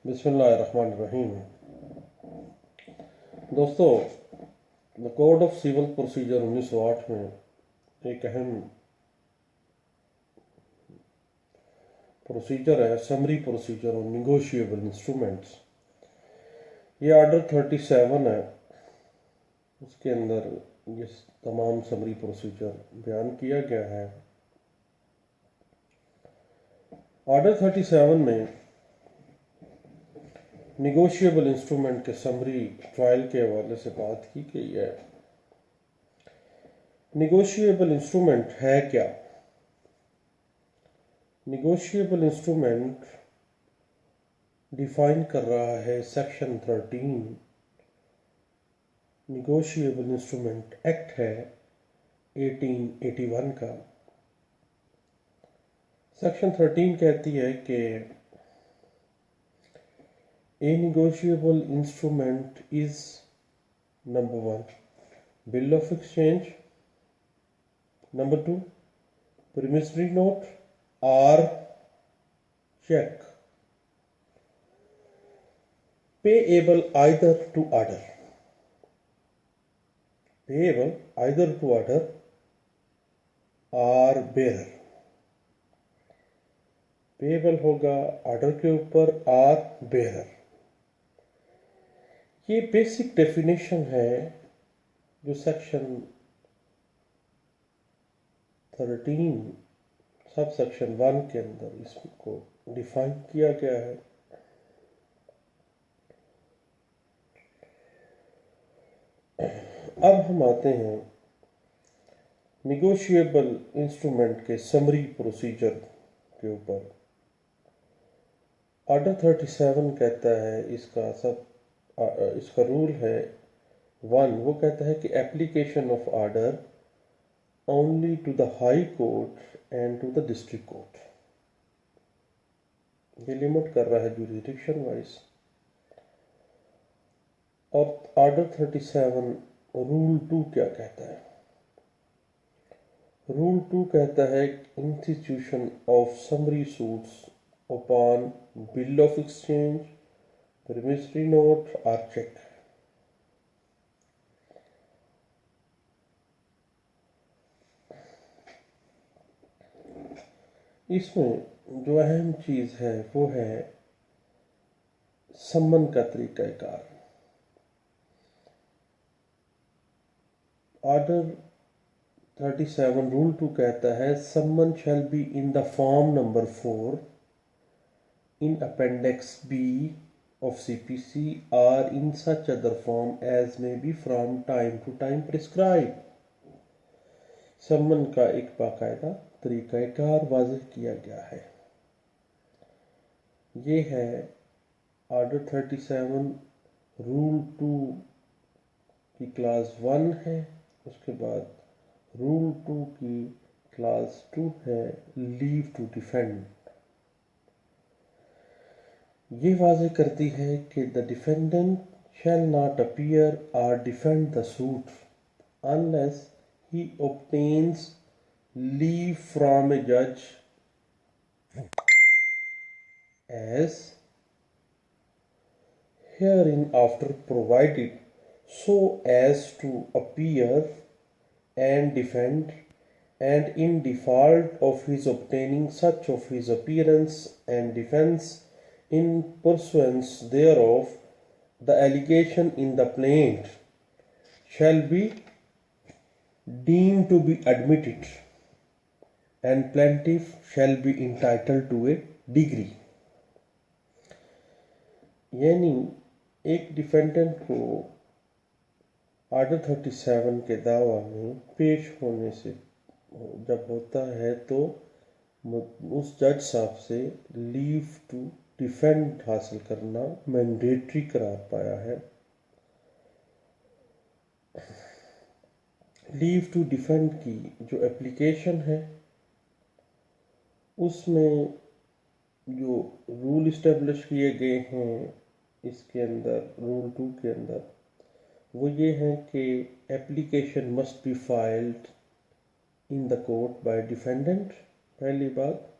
بسم اللہ الرحمن الرحیم۔ دوستو، کوڈ آف سول پروسیجر 1908 میں ایک اہم پروسیجر ہے سمری پروسیجر اور نیگوشیبل انسٹرومنٹس۔ یہ آرڈر 37 ہے، اس کے اندر یہ تمام سمری پروسیجر بیان کیا گیا ہے۔ آرڈر 37 میں نیگوشیبل انسٹرومنٹ کے سمری ٹرائل کے حوالے سے بات کی گئی ہے۔ نیگوشیبل انسٹرومنٹ ہے کیا؟ نیگوشیبل انسٹرومنٹ ڈیفائن کر رہا ہے سیکشن 13 نیگوشیبل انسٹرومنٹ ایکٹ ہے 1881 کا۔ سیکشن 13 کہتی ہے کہ A negotiable instrument is number 1 bill of exchange, number 2 promissory note or check payable either to order or bearer۔ Payable ہوگا آرڈر کے اوپر اور بیرر۔ یہ بیسک ڈیفینیشن ہے جو سیکشن 13 سب سیکشن 1 کے اندر اس کو ڈیفائن کیا گیا ہے۔ اب ہم آتے ہیں نیگوشیبل انسٹرومنٹ کے سمری پروسیجر کے اوپر۔ آرڈر 37 کہتا ہے اس کا رول ہے 1، وہ کہتا ہے کہ application of order only to the high court and to the district court. یہ لمٹ کر رہا ہے جوریسڈکشن وائز۔ اور آرڈر 37 رول 2 کیا کہتا ہے؟ رول 2 کہتا ہے institution of summary suits upon bill of exchange, promissory note or check۔ اس میں جو اہم چیز ہے وہ ہے سمن کا طریقہ کار۔ آرڈر 37 رول 2 کہتا ہے سمن shall be in the form number 4 in appendix B of CPC or in such other form as may be from time to time prescribed۔ سمن کا ایک باقاعدہ طریقہ کار واضح کیا گیا ہے۔ یہ ہے آرڈر 37 رول 2 کی کلاس 1 ہے، اس کے بعد رول 2 کی کلاس 2 ہے لیو ٹو ڈیفینڈ۔ یہ واضح کرتی ہے کہ the defendant shall not appear or defend the suit unless he obtains leave from a judge as hereinafter provided so as to appear and defend, and in default of his obtaining such of his appearance and defense in pursuance thereof, the allegation in the plaint shall be deemed to be admitted, and plaintiff shall be entitled to a degree۔ یعنی ایک defendant کو order 37 کے دعویٰ میں پیش ہونے سے جب ہوتا ہے تو اس جج صاحب سے لیو ٹو ڈیفینڈ حاصل کرنا مینڈیٹری قرار پایا ہے۔ لیو ٹو ڈیفینڈ کی جو اپلیکیشن ہے اس میں جو رول اسٹیبلش کیے گئے ہیں اس کے اندر رول 2 کے اندر وہ یہ ہے کہ application must be filed in the court by defendant, پہلی بات۔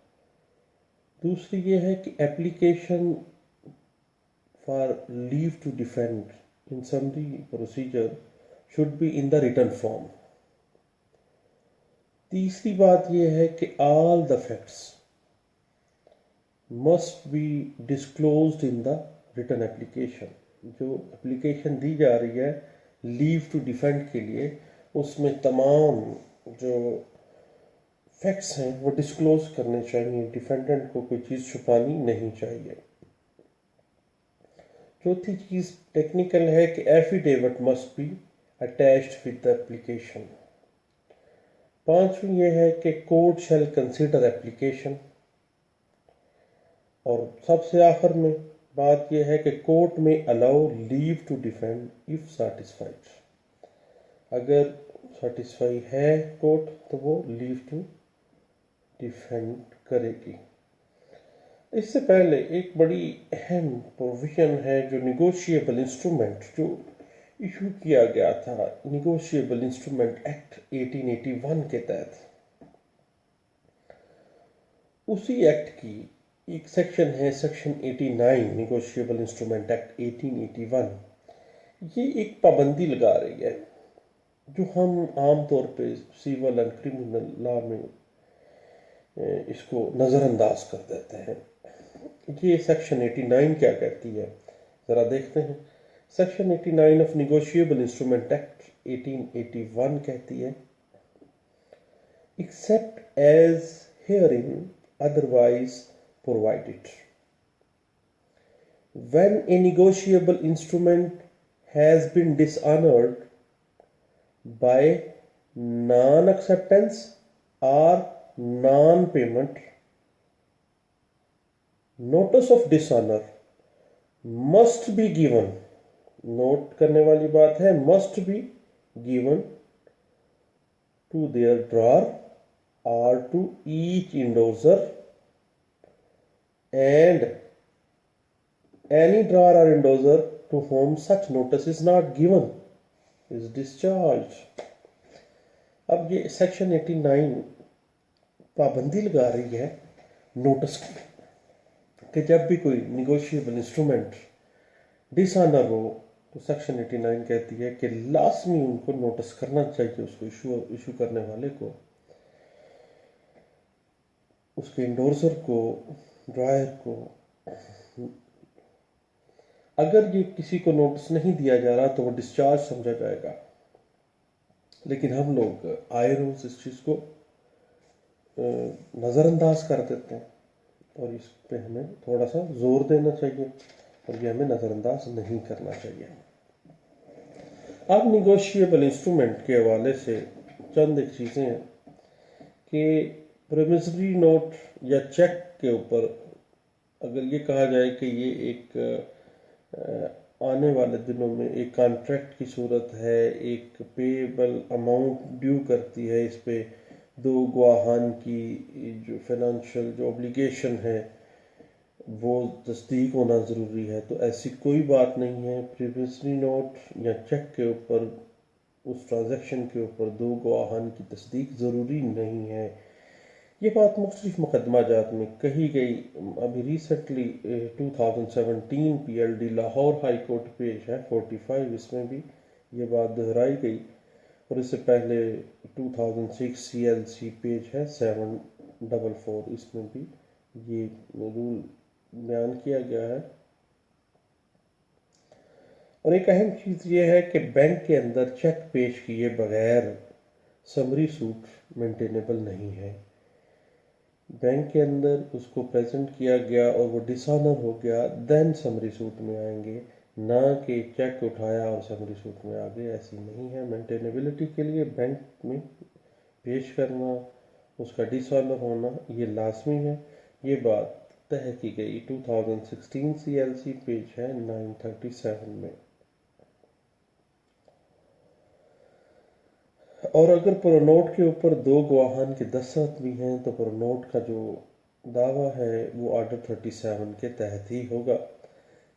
دوسری یہ ہے کہ application for leave to defend in summary procedure should be in the written form. تیسری بات یہ ہے کہ all the facts must be disclosed in the written application. جو اپلیکیشن دی جا رہی ہے لیو ٹو ڈیفینڈ کے لیے اس میں تمام جو فیکٹس ہیں وہ ڈسکلوز کرنے چاہیے. ڈیفینڈنٹ کو کوئی چیز چھپانی نہیں چاہیے. چوتھی چیز ٹیکنیکل ہے کہ affidavit must be attached with the application. پانچویں یہ ہے کہ کورٹ شیل کنسیڈر اپلیکیشن. اور سب سے آخر میں بات یہ ہے کہ کورٹ میں الاؤ لیو ٹو ڈیفینڈ اف سیٹسفائڈ. اگر سیٹسفائی ہے کورٹ تو وہ لیو ٹو ڈیفینڈ کرے گی. اس سے پہلے ایک بڑی اہم پروویژن ہے جو نیگوشیبل انسٹرومنٹ جو ایشو کیا گیا تھا نیگوشیبل انسٹرومنٹ ایکٹ 1881 کے تحت. اسی ایکٹ کی ایک سیکشن ہے سیکشن 89 نیگوشیبل انسٹرومنٹ ایکٹ 1881. یہ ایک پابندی لگا رہی ہے جو ہم عام طور پہ سیول اینڈ کرمنل لا میں اس کو نظر انداز کر دیتے ہیں. یہ سیکشن 89 کیا کہتی ہے ذرا دیکھتے ہیں. Section 89 of negotiable instrument act 1881 کہتی ہے except as herein otherwise provided. When a negotiable instrument has been dishonored by non-acceptance or non-payment, notice of dishonor must be given. Note کرنے والی بات ہے must be given to their drawer or to each endorser, and any drawer or endorser to whom such notice is not given is discharged. اب یہ section 89 پابندی لگا رہی ہے نوٹس کی کہ جب بھی کوئی نیگوشیبل انسٹرومنٹ ڈس آنر ہو تو سیکشن 89 کہتی ہے کہ لازمی ان کو نوٹس کرنا چاہیے اس کو ایشو کرنے والے کو، اس کے انڈورسر کو، ڈرائر کو. اگر یہ کسی کو نوٹس نہیں دیا جا رہا تو وہ ڈسچارج سمجھا جائے گا. لیکن ہم لوگ آئے روز اس چیز کو نظر انداز کر دیتے ہیں اور اس پہ ہمیں تھوڑا سا زور دینا چاہیے اور یہ ہمیں نظر انداز نہیں کرنا چاہیے. اب نیگوشیبل انسٹرومنٹ کے حوالے سے چند ایک چیزیں ہیں کہ پرومیسری نوٹ یا چیک کے اوپر اگر یہ کہا جائے کہ یہ ایک آنے والے دنوں میں ایک کانٹریکٹ کی صورت ہے، ایک پیبل اماؤنٹ ڈیو کرتی ہے، اس پہ دو گواہان کی جو فائنینشیل جو اوبلیگیشن ہے وہ تصدیق ہونا ضروری ہے، تو ایسی کوئی بات نہیں ہے. پرومیسری نوٹ یا چیک کے اوپر اس ٹرانزیکشن کے اوپر دو گواہان کی تصدیق ضروری نہیں ہے. یہ بات مختلف مقدمہ جات میں کہی گئی. ابھی recently 2017 P L D Lahore high court پیش ہے 45، اس میں بھی یہ بات دہرائی گئی. اور اس سے پہلے 2006 سی ایل سی پیج ہے 744، اس میں بھی یہ رول بیان کیا گیا ہے. اور ایک اہم چیز یہ ہے کہ بینک کے اندر چیک پیش کیے بغیر سمری سوٹ مینٹینیبل نہیں ہے. بینک کے اندر اس کو پریزنٹ کیا گیا اور وہ ڈس آنر ہو گیا دین سمری سوٹ میں آئیں گے، نہ کہ چیک اٹھایا اور سمری سوٹ میں آ گئے. ایسی نہیں ہے. مینٹینیبلٹی کے لیے بینک میں پیش کرنا، اس کا ڈس آنر ہونا یہ لازمی ہے. یہ بات طے کی گئی 2016 سی ایل سی پیج ہے 937 میں. اور اگر پرونوٹ کے اوپر دو گواہان کے دستخط بھی ہیں تو پرونوٹ کا جو دعویٰ ہے وہ آرڈر 37 کے تحت ہی ہوگا.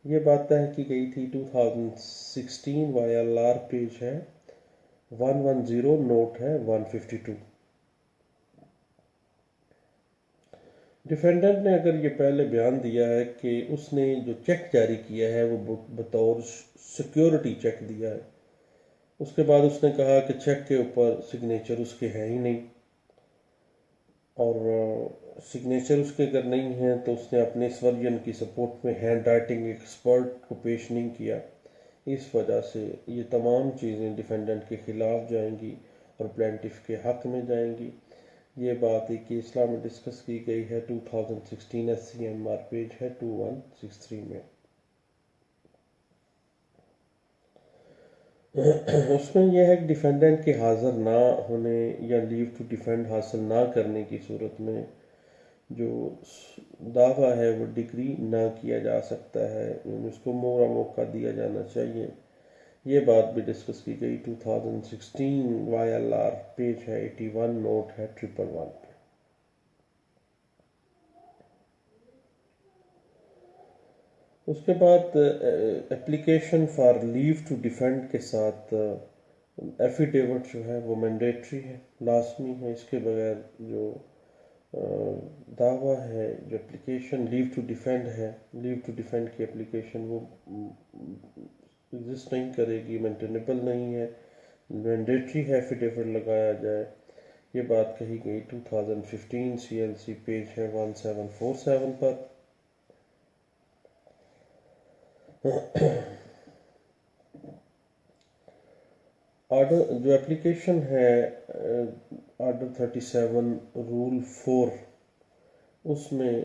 یہ بات طے کی گئی تھی 2016 وائی ایل آر پیج ہے 110، نوٹ ہے 152. ڈیفینڈنٹ نے اگر یہ پہلے بیان دیا ہے کہ اس نے جو چیک جاری کیا ہے وہ بطور سیکیورٹی چیک دیا ہے، اس کے بعد اس نے کہا کہ چیک کے اوپر سگنیچر اس کے ہیں ہی نہیں، اور سگنیچر اس کے اگر نہیں ہیں تو اس نے اپنے اس ورژن کی سپورٹ میں ہینڈ رائٹنگ ایکسپرٹ کو پیش نہیں کیا، اس وجہ سے یہ تمام چیزیں ڈیفینڈنٹ کے خلاف جائیں گی اور پلینٹف کے حق میں جائیں گی۔ یہ بات ایک کیس لا میں ڈسکس کی گئی ہے 2016 SCMR پیج ہے 2163 میں۔ اس میں یہ ہے کہ ڈیفینڈنٹ کے حاضر نہ ہونے یا لیو ٹو ڈیفینڈ حاصل نہ کرنے کی صورت میں جو دعویٰ ہے وہ ڈگری نہ کیا جا سکتا ہے، یعنی اس کو مورا موقع دیا جانا چاہیے۔ یہ بات بھی ڈسکس کی گئی 2016 YLR پیج ہے 81 نوٹ ہے 111 پہ۔ اس کے بعد application for leave to defend کے ساتھ ایفیڈیوٹ جو ہے وہ مینڈیٹری ہے، لازمی ہے، اس کے بغیر جو دعویٰ ہے، جو اپلیکیشن لیو ٹو ڈیفینڈ ہے، لیو ٹو ڈیفینڈ کی اپلیکیشن وہ ایگزسٹ نہیں کرے گی، مینٹینیبل نہیں ہے، مینڈیٹری ہے ایفیڈیوٹ لگایا جائے۔ یہ بات کہی گئی 2015 CLC پیج ہے 1747 پر۔ آرڈر جو اپلیکیشن ہے آرڈر 37 رول 4، اس میں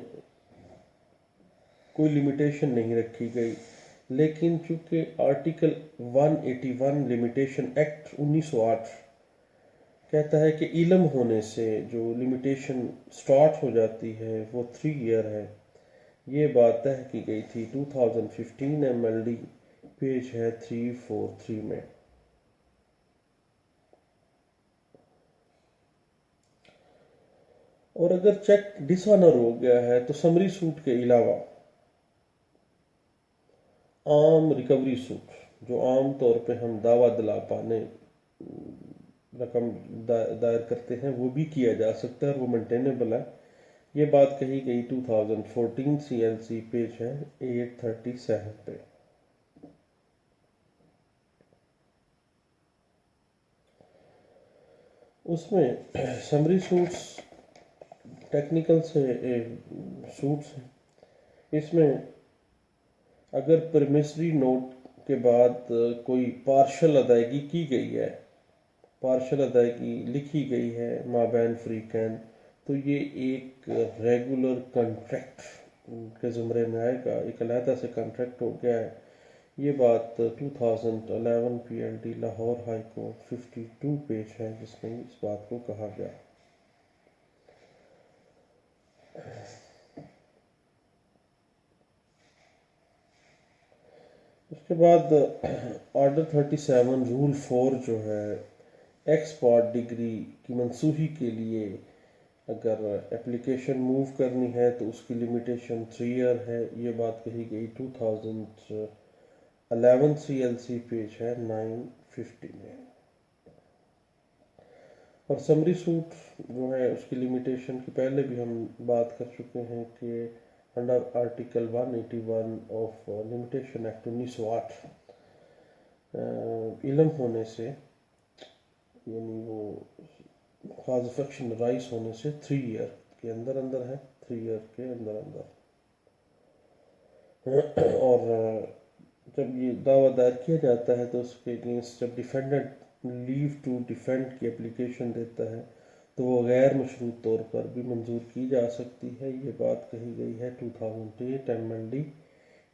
کوئی لمیٹیشن نہیں رکھی گئی، لیکن چونکہ آرٹیکل 181 لمیٹیشن ایکٹ 1908 کہتا ہے کہ علم ہونے سے جو لمیٹیشن سٹارٹ ہو جاتی ہے وہ 3 ایئر ہے، یہ بات طے کی گئی تھی 2015 MLD پیج ہے 343 میں۔ اور اگر چیک ڈس آنر ہو گیا ہے تو سمری سوٹ کے علاوہ عام ریکوری سوٹ جو عام طور پہ ہم دعویٰ دلا پانے رقم دائر کرتے ہیں وہ بھی کیا جا سکتا ہے اور وہ مینٹینیبل ہے، یہ بات کہی گئی 2014 CLC پیج ہے 837 پہ۔ اس میں سمری سوٹس ٹیکنیکل سے سوٹس ہیں، اس میں اگر پرمیسری نوٹ کے بعد کوئی پارشل ادائیگی کی گئی ہے، پارشل ادائیگی لکھی گئی ہے مابین فریقین، تو یہ ایک ریگولر کنٹریکٹ کے زمرے میں آئے گا، ایک علیحدہ سے کنٹریکٹ ہو گیا ہے، یہ بات 2011 PLD Lahore high court 52 page ہے جس میں اس بات کو کہا گیا۔ اس کے بعد آرڈر 37 رول 4 جو ہے ایکسپورٹ ڈگری کی منسوخی کے لیے اگر اپلیکیشن موو کرنی ہے تو اس کی لمیٹیشن 3 ایئر ہے، یہ بات کہی گئی 2011 CLC پیج ہے 950 میں۔ اور سمری سوٹ جو ہے اس کی لمیٹیشن کی پہلے بھی ہم بات کر چکے ہیں کہ under article 181 of limitation act 1908 علم ہونے سے یعنی وہ کاز آف ایکشن رائز ہونے سے 3 ایئر کے اندر اندر ہے، 3 ایئر کے اندر اندر۔ اور جب یہ دعویٰ دائر کیا جاتا ہے تو اس کے اگینسٹ جب ڈیفینڈنٹ لیو ٹو ڈیفینڈ کی اپلیکیشن دیتا ہے تو وہ غیر مشروط طور پر بھی منظور کی جا سکتی ہے، یہ بات کہی گئی ہے 2008 MLD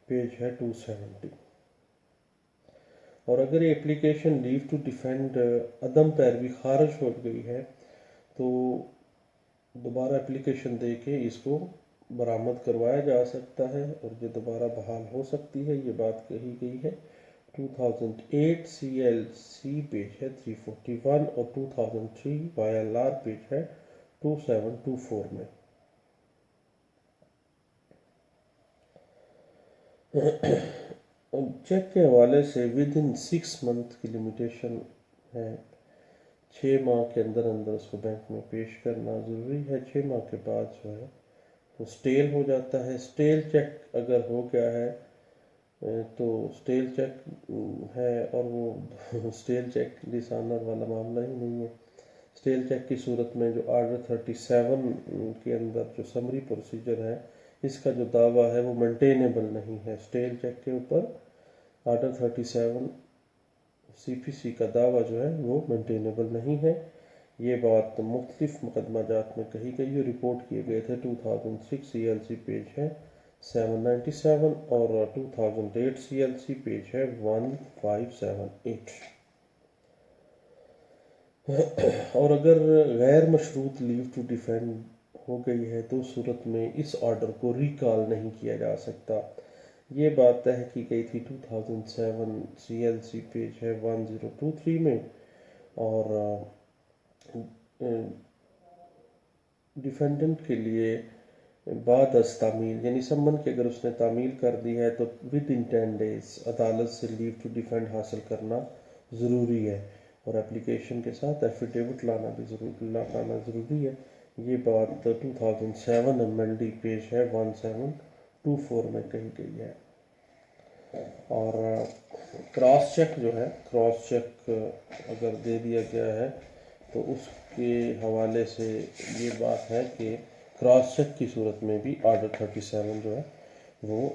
پیج ہے 270۔ اور اگر یہ اپلیکیشن لیو ٹو ڈیفینڈ عدم پیروی خارج ہو گئی ہے تو دوبارہ اپلیکیشن دے کے اس کو برآمد کروایا جا سکتا ہے اور یہ دوبارہ بحال ہو سکتی ہے، یہ بات کہی گئی ہے 2008 CLC پیج ہے 341 اور 2003 YLR پیج ہے 2724 میں۔ چیک کے حوالے سے ود ان 6 منتھ کی لمیٹیشن ہے، 6 ماہ کے اندر اندر اس کو بینک میں پیش کرنا ضروری ہے، 6 ماہ کے بعد جو ہے تو اسٹیل ہو جاتا ہے. اسٹیل چیک اگر ہو گیا ہے تو اسٹیل چیک ہے، اور وہ اسٹیل چیک ڈس آنر والا معاملہ ہی نہیں ہے. اسٹیل چیک کی صورت میں جو آرڈر 37 کے اندر جو سمری پروسیجر ہے، اس کا جو دعویٰ ہے وہ مینٹینیبل نہیں ہے. اسٹیل چیک کے اوپر آرڈر 37 سی پی سی کا دعویٰ جو ہے وہ مینٹینیبل نہیں ہے. یہ بات مختلف مقدمہ جات میں کہی گئی ہے، رپورٹ کیے گئے تھے. 2006 سی ایل سی پیج ہے 797 اور 2008 سی ایل سی پیج ہے 1578. اور اگر غیر مشروط لیو ٹو ڈیفینڈ ہو گئی ہے تو اس صورت میں اس آرڈر کو ریکال نہیں کیا جا سکتا. یہ بات طے کی گئی تھی 2007 سی ایل سی پیج ہے 1023 میں. اور ڈیفینڈنٹ کے لیے بعد از تعمیل، یعنی سمن کے اگر اس نے تعمیل کر دی ہے تو ود ان 10 days عدالت سے لیو ٹو ڈیفینڈ حاصل کرنا ضروری ہے، اور اپلیکیشن کے ساتھ ایفیڈیوٹ لانا ضروری ہے. یہ بات 2007 ایم ایل ڈی پیج ہے 1724 میں کہی گئی ہے. اور کراس چیک جو ہے، کراس چیک اگر دے دیا گیا ہے تو اس کے حوالے سے یہ بات ہے کہ کراس چیک کی صورت میں بھی آرڈر 37 جو ہے وہ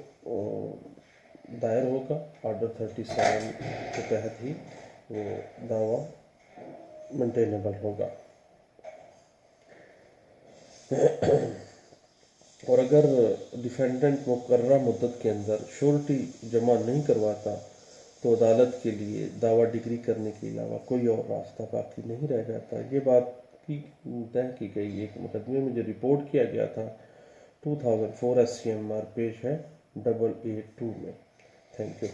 دائر ہوگا. آرڈر 37 کے تحت ہی وہ دعویٰ مینٹینیبل ہوگا. اور اگر ڈیفینڈنٹ مقررہ مدت کے اندر شورٹی جمع نہیں کرواتا تو عدالت کے لیے دعویٰ ڈگری کرنے کے علاوہ کوئی اور راستہ باقی نہیں رہ جاتا. یہ بات کی طے کی گئی ایک مقدمے میں جو رپورٹ کیا گیا تھا 2004 SCMR پیج ہے 882 میں. Thank you.